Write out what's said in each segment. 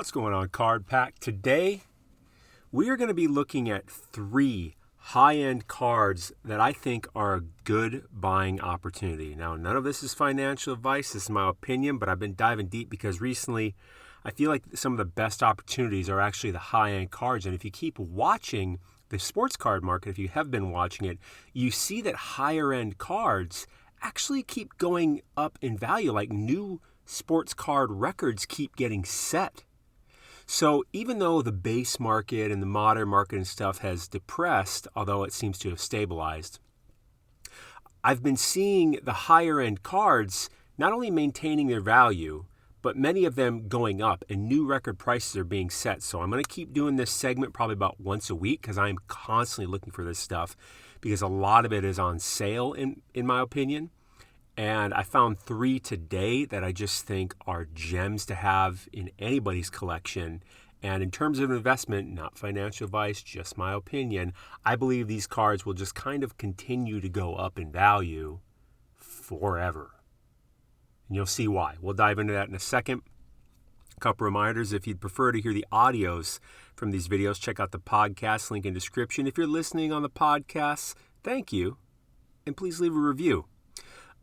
What's going on, Card Pack? Today, we are going to be looking at 3 high-end cards that I think are a good buying opportunity. Now, none of this is financial advice. This is my opinion, but I've been diving deep because recently I feel like some of the best opportunities are actually the high-end cards. And if you keep watching the sports card market, if you have been watching it, you see that higher-end cards actually keep going up in value, like new sports card records keep getting set. So even though the base market and the modern market and stuff has depressed, although it seems to have stabilized, I've been seeing the higher end cards not only maintaining their value, but many of them going up and new record prices are being set. So I'm going to keep doing this segment probably about once a week because I'm constantly looking for this stuff because a lot of it is on sale in my opinion. And I found 3 today that I just think are gems to have in anybody's collection. And in terms of investment, not financial advice, just my opinion, I believe these cards will just kind of continue to go up in value forever. And you'll see why. We'll dive into that in a second. A couple reminders, if you'd prefer to hear the audios from these videos, check out the podcast link in description. If you're listening on the podcast, thank you. And please leave a review.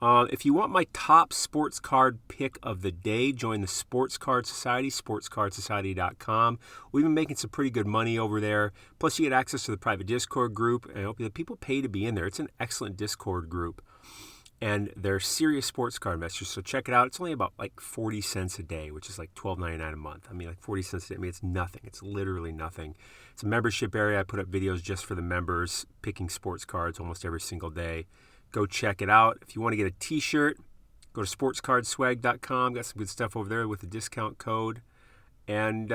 If you want my top sports card pick of the day, join the Sports Card Society, SportsCardSociety.com. We've been making some pretty good money over there. Plus, you get access to the private Discord group. I hope that people pay to be in there. It's an excellent Discord group. And they're serious sports card investors, so check it out. It's only about like 40 cents a day, which is like $12.99 a month. I mean, like 40 cents a day. I mean, it's nothing. It's literally nothing. It's a membership area. I put up videos just for the members, picking sports cards almost every single day. Go check it out. If you want to get a t-shirt, go to sportscardswag.com. Got some good stuff over there with the discount code. And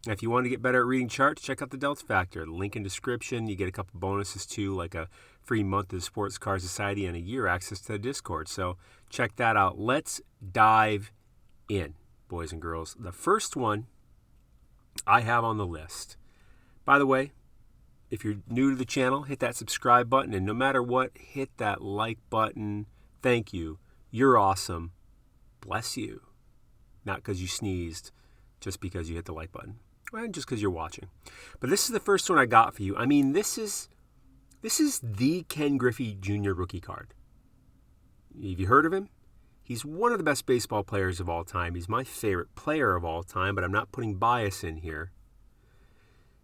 if you want to get better at reading charts, check out the Delta Factor. Link in description. You get a couple bonuses too, like a free month of the Sports Card Society and a year access to the Discord. So check that out. Let's dive in, boys and girls. The first one I have on the list. By the way, if you're new to the channel, hit that subscribe button. And no matter what, hit that like button. Thank you. You're awesome. Bless you. Not because you sneezed, just because you hit the like button. And just because you're watching. But this is the first one I got for you. I mean, this is the Ken Griffey Jr. rookie card. Have you heard of him? He's one of the best baseball players of all time. He's my favorite player of all time, but I'm not putting bias in here.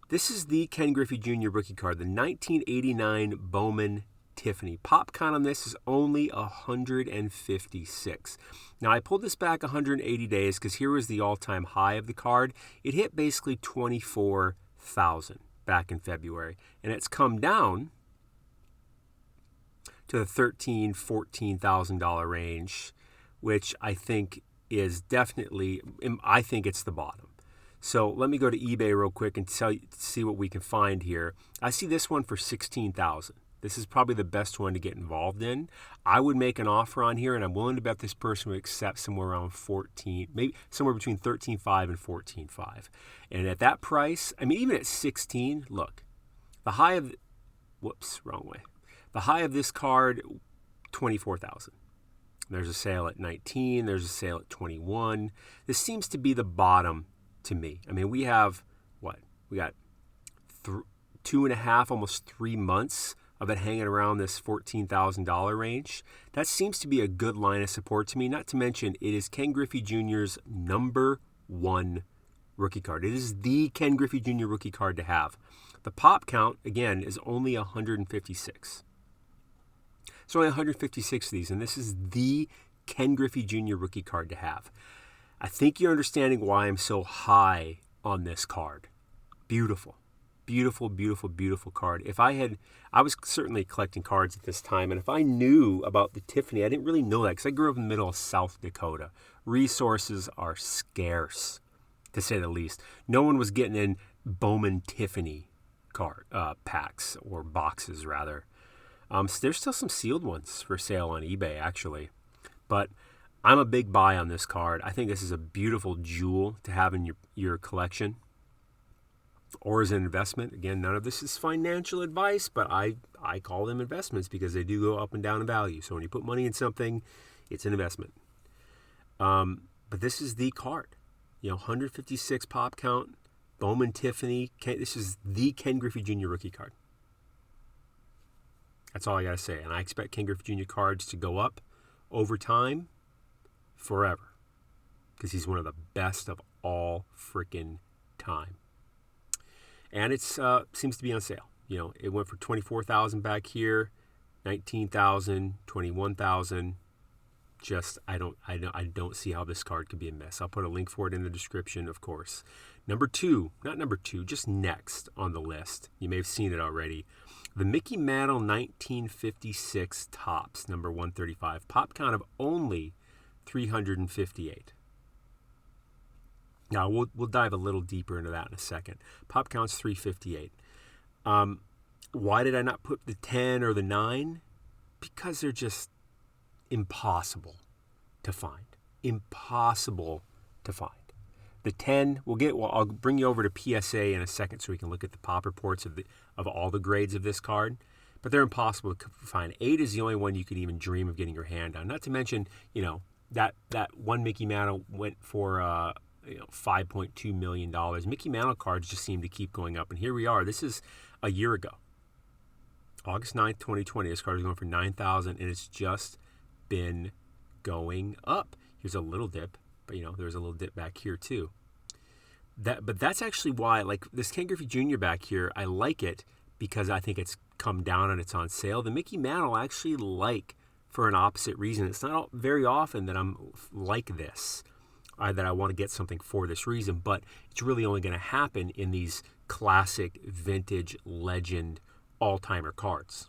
This is the Ken Griffey Jr. rookie card, the 1989 Bowman Tiffany. Pop count on this is only 156. Now, I pulled this back 180 days because here was the all-time high of the card. It hit basically 24,000 back in February, and it's come down to the $13,000, $14,000 range, which I think is definitely, I think it's the bottom. So let me go to eBay real quick and see what we can find here. I see this one for $16,000. This is probably the best one to get involved in. I would make an offer on here, and I'm willing to bet this person would accept somewhere around 14, maybe somewhere between 13.5 and 14.5. And at that price, I mean, even at 16, look, the high of, whoops, wrong way. The high of this card, 24,000. There's a sale at 19. There's a sale at 21. This seems to be the bottom to me. I mean, we have what? We got 2.5, almost 3 months of it hanging around this $14,000 range. That seems to be a good line of support to me. Not to mention, it is Ken Griffey Jr.'s number 1 rookie card. It is the Ken Griffey Jr. rookie card to have. The pop count, again, is only 156. So only 156 of these, and this is the Ken Griffey Jr. rookie card to have. I think you're understanding why I'm so high on this card. Beautiful. Beautiful, beautiful, beautiful card. I was certainly collecting cards at this time, and if I knew about the Tiffany, I didn't really know that because I grew up in the middle of South Dakota. Resources are scarce, to say the least. No one was getting in Bowman Tiffany card packs, or boxes, rather. There's still some sealed ones for sale on eBay, actually. But I'm a big buy on this card. I think this is a beautiful jewel to have in your collection or as an investment. Again, none of this is financial advice, but I call them investments because they do go up and down in value. So when you put money in something, it's an investment. But this is the card. 156 pop count, Bowman Tiffany. This is the Ken Griffey Jr. rookie card. That's all I got to say. And I expect Ken Griffey Jr. cards to go up over time forever because he's one of the best of all freaking time. And it seems to be on sale. It went for $24,000 back here, $19,000, $21,000. I don't see how this card could be a miss. I'll put a link for it in the description, of course. Just next on the list. You may have seen it already. The Mickey Mantle 1956 Topps, number 135. Pop count of only 358. Now, we'll dive a little deeper into that in a second. Pop count's 358. Why did I not put the 10 or the 9? Because they're just impossible to find. Impossible to find. The 10, I'll bring you over to PSA in a second so we can look at the pop reports of all the grades of this card. But they're impossible to find. 8 is the only one you could even dream of getting your hand on. Not to mention, that one Mickey Mantle went for $5.2 million. Mickey Mantle cards just seem to keep going up. And here we are. This is a year ago. August 9th, 2020. This card is going for $9,000, and it's just been going up. Here's a little dip, but there's a little dip back here too. But that's actually why, like this Ken Griffey Jr. back here, I like it because I think it's come down and it's on sale. The Mickey Mantle I actually like for an opposite reason. It's not very often that I'm like this, that I want to get something for this reason, but it's really only going to happen in these classic, vintage, legend, all-timer cards.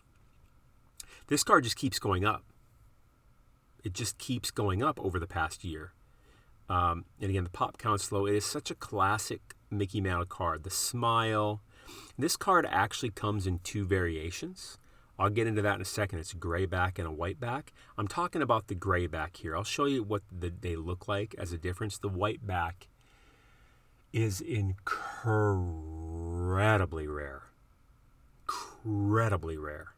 This card just keeps going up. It just keeps going up over the past year. And again, the pop count's low. It is such a classic Mickey Mantle card. The smile. This card actually comes in 2 variations. I'll get into that in a second. It's a gray back and a white back. I'm talking about the gray back here. I'll show you what they look like as a difference. The white back is incredibly rare. Incredibly rare.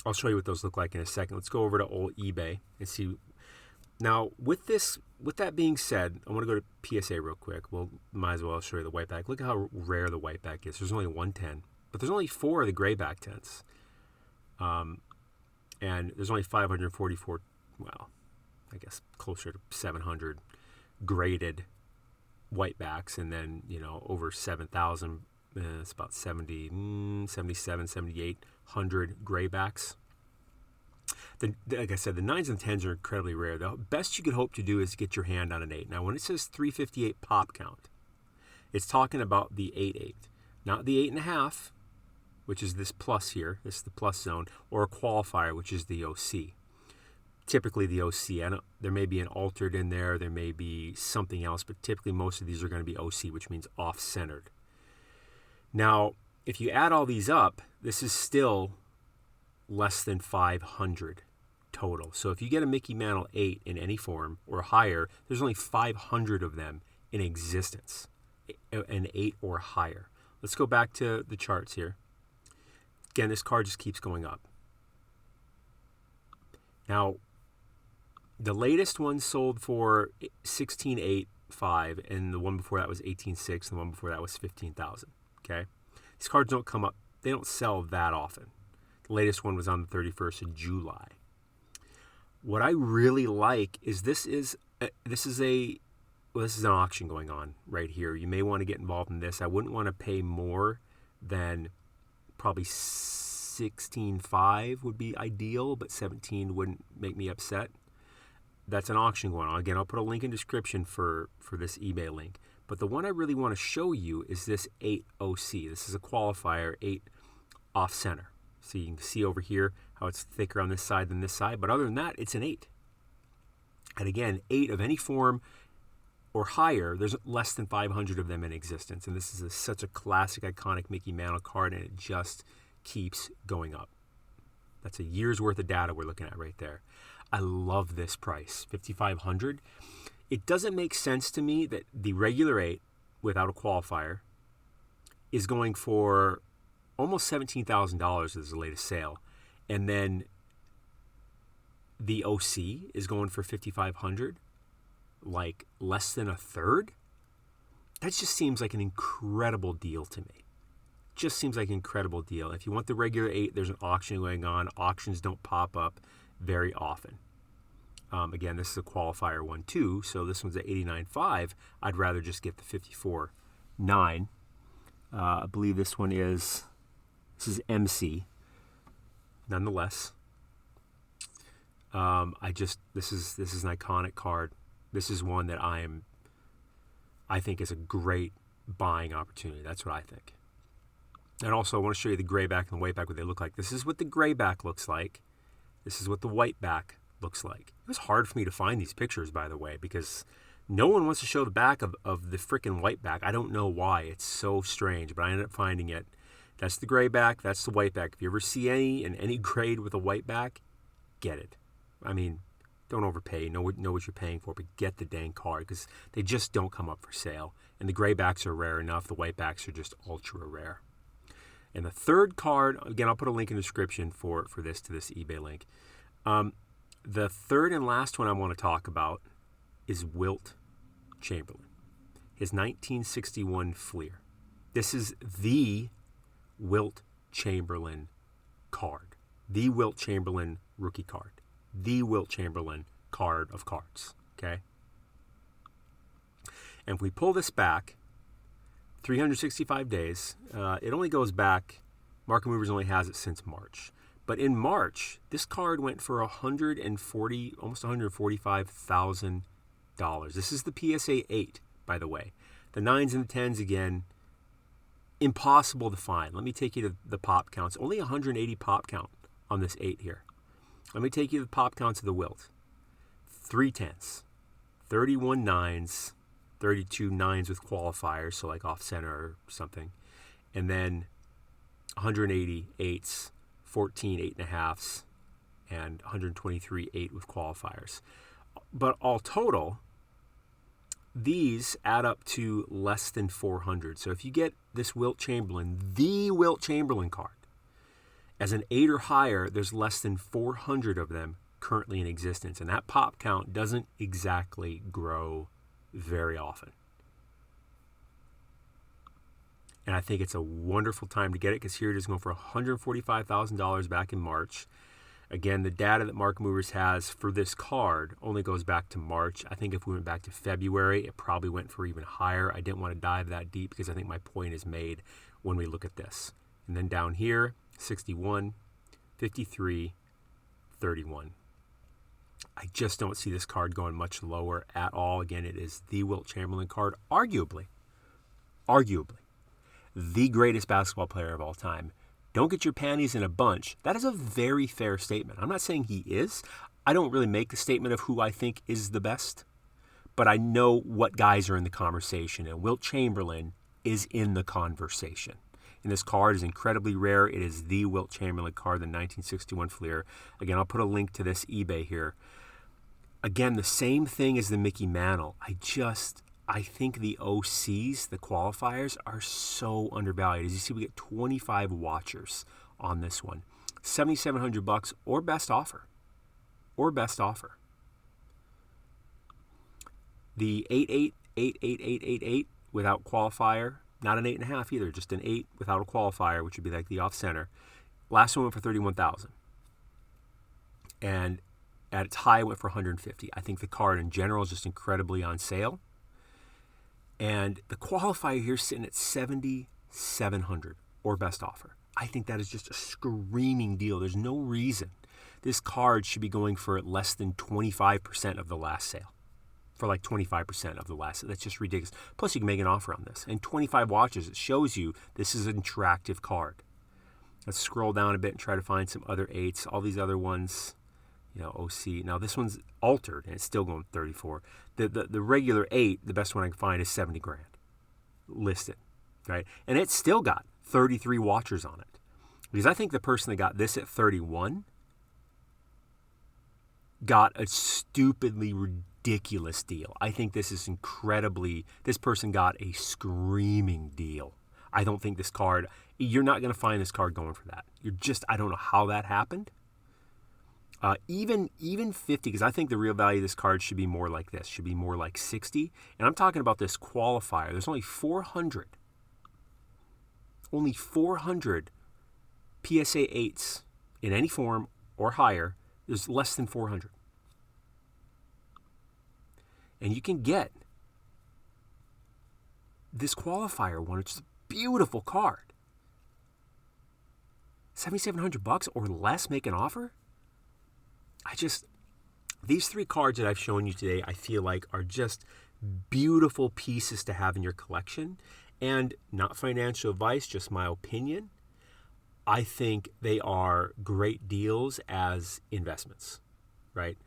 I'll show you what those look like in a second. Let's go over to old eBay and see. Now, with that being said, I want to go to PSA real quick. Well, might as well show you the white back. Look at how rare the white back is. There's only 110, but there's only 4 of the gray back 10s. And there's only 544, well, I guess closer to 700 graded white backs, and then, over 7,000. It's about 77, 7,800 graybacks. Like I said, the 9s and 10s are incredibly rare. The best you could hope to do is get your hand on an 8. Now, when it says 358 pop count, it's talking about the 8.8, not the 8.5, which is this plus here. This is the plus zone, or a qualifier, which is the OC. Typically, the OC. There may be an altered in there. There may be something else, but typically most of these are going to be OC, which means off-centered. Now, if you add all these up, this is still less than 500 total. So if you get a Mickey Mantle 8 in any form or higher, there's only 500 of them in existence, an 8 or higher. Let's go back to the charts here. Again, this card just keeps going up. Now, the latest one sold for $16,850, and the one before that was $18,600, and the one before that was $15,000. Okay, these cards don't come up. They don't sell that often. The latest one was on the 31st of July. What I really like is this is an auction going on right here. You may want to get involved in this. I wouldn't want to pay more than probably $16,500 would be ideal, but $17,000 wouldn't make me upset. That's an auction going on. Again, I'll put a link in description for this eBay link. But the one I really want to show you is this 8 OC. This is a qualifier, 8 off center. So you can see over here how it's thicker on this side than this side. But other than that, it's an 8. And again, 8 of any form or higher, there's less than 500 of them in existence. And this is such a classic, iconic Mickey Mantle card, and it just keeps going up. That's a year's worth of data we're looking at right there. I love this price, $5,500. It doesn't make sense to me that the regular 8 without a qualifier is going for almost $17,000 as the latest sale. And then the OC is going for $5,500. like less than a third, that just seems like an incredible deal to me. Just seems like an incredible deal. If you want the regular 8, there's an auction going on. Auctions don't pop up very often. Again, this is a qualifier one too, so this one's at 89.5. I'd rather just get the 54.9. I believe this is MC. Nonetheless, this is an iconic card. This is one that I think is a great buying opportunity. That's what I think. And also, I want to show you the gray back and the white back, what they look like. This is what the gray back looks like. This is what the white back looks like. It was hard for me to find these pictures, by the way, because no one wants to show the back of the freaking white back. I don't know why. It's so strange, but I ended up finding it. That's the gray back. That's the white back. If you ever see any grade with a white back, get it. I mean, don't overpay. Know what you're paying for, but get the dang card because they just don't come up for sale. And the gray backs are rare enough. The white backs are just ultra rare. And the third card, again, I'll put a link in the description for this to this eBay link. The third and last one I want to talk about is Wilt Chamberlain, his 1961 Fleer. This is the Wilt Chamberlain card, the Wilt Chamberlain rookie card, the Wilt Chamberlain card of cards, okay? And if we pull this back 365 days, it only goes back, Market Movers only has it since March. But in March, this card went for almost $145,000. This is the PSA 8, by the way. The 9s and the 10s, again, impossible to find. Let me take you to the pop counts. Only 180 pop count on this 8 here. Let me take you to the pop counts of the Wilt. 3 10s, 31 9s, 32 9s with qualifiers, so like off center or something. And then 180 8s, 14 8.5s, and 123 8 with qualifiers. But all total, these add up to less than 400. So if you get this Wilt Chamberlain, the Wilt Chamberlain card, as an 8 or higher, there's less than 400 of them currently in existence. And that pop count doesn't exactly grow very often. And I think it's a wonderful time to get it because here it is going for $145,000 back in March. Again, the data that Market Movers has for this card only goes back to March. I think if we went back to February, it probably went for even higher. I didn't want to dive that deep because I think my point is made when we look at this. And then down here, 61, 53, 31. I just don't see this card going much lower at all. Again, it is the Wilt Chamberlain card, arguably, the greatest basketball player of all time. Don't get your panties in a bunch. That is a very fair statement. I'm not saying he is. I don't really make a statement of who I think is the best, but I know what guys are in the conversation, and Wilt Chamberlain is in the conversation. And this card is incredibly rare. It is the Wilt Chamberlain card, the 1961 Fleer. Again, I'll put a link to this eBay here. Again, the same thing as the Mickey Mantle. I think the OCs, the qualifiers, are so undervalued. As you see, we get 25 watchers on this one. $7,700 or best offer. The 8.8, 8.8, without qualifier, not an 8.5 either, just an 8 without a qualifier, which would be like the off center. Last one went for $31,000. And at its high, it went for $150,000. I think the card in general is just incredibly on sale. And the qualifier here is sitting at $7,700 or best offer. I think that is just a screaming deal. There's no reason this card should be going for less than 25% of the last sale. For like 25% of the last sale. That's just ridiculous. Plus, you can make an offer on this. And 25 watches, it shows you this is an attractive card. Let's scroll down a bit and try to find some other 8s. All these other ones, OC. Now, this one's altered, and it's still going 34. The regular 8, the best one I can find is $70,000 listed, right? And it's still got 33 watchers on it. Because I think the person that got this at 31 got a stupidly ridiculous deal. I think this person got a screaming deal. I don't think this card, you're not going to find this card going for that. I don't know how that happened. Even 50, because I think the real value of this card should be more like this, should be more like 60. And I'm talking about this qualifier. There's only 400 PSA 8s in any form or higher. There's less than 400. And you can get this qualifier one, which is a beautiful card. $7,700 or less, make an offer? These three cards that I've shown you today, I feel like are just beautiful pieces to have in your collection. And not financial advice, just my opinion. I think they are great deals as investments, right?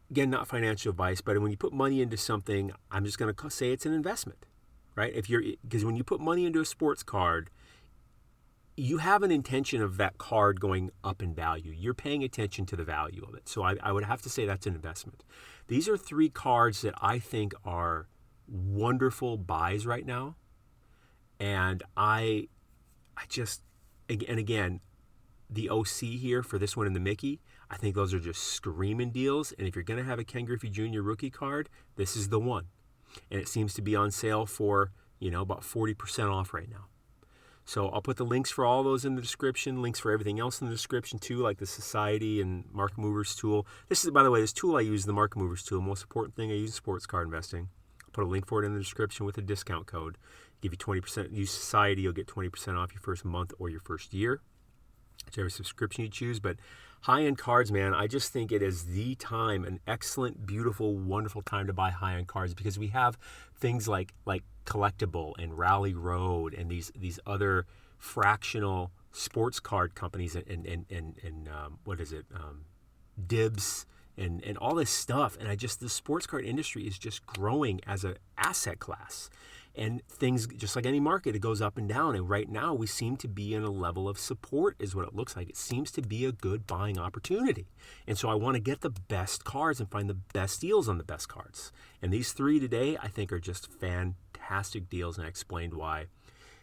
Again, not financial advice, but when you put money into something, I'm just going to say it's an investment, right? Because when you put money into a sports card, you have an intention of that card going up in value. You're paying attention to the value of it. So I would have to say that's an investment. These are three cards that I think are wonderful buys right now. And again, the OC here for this one and the Mickey, I think those are just screaming deals. And if you're going to have a Ken Griffey Jr. rookie card, this is the one. And it seems to be on sale for, about 40% off right now. So I'll put the links for all those in the description, links for everything else in the description too, like the Society and Market Movers tool. This is, by the way, this tool I use, the Market Movers tool, most important thing I use in sports card investing. I'll put a link for it in the description with a discount code. Give you 20%. Use Society, you'll get 20% off your first month or your first year, whichever subscription you choose. But high-end cards, man, I just think it is the time, an excellent, beautiful, wonderful time to buy high-end cards because we have things like Collectible and Rally Road and these other fractional sports card companies and what is it, Dibs and all this stuff. And the sports card industry is just growing as an asset class. And things, just like any market, it goes up and down. And right now we seem to be in a level of support is what it looks like. It seems to be a good buying opportunity. And so I want to get the best cards and find the best deals on the best cards. And these three today, I think, are just fantastic deals. And I explained why.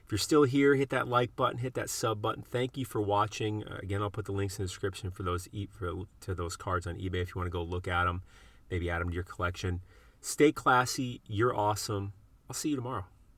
If you're still here, hit that like button, hit that sub button. Thank you for watching. Again, I'll put the links in the description for those to those cards on eBay if you want to go look at them, maybe add them to your collection. Stay classy. You're awesome. I'll see you tomorrow.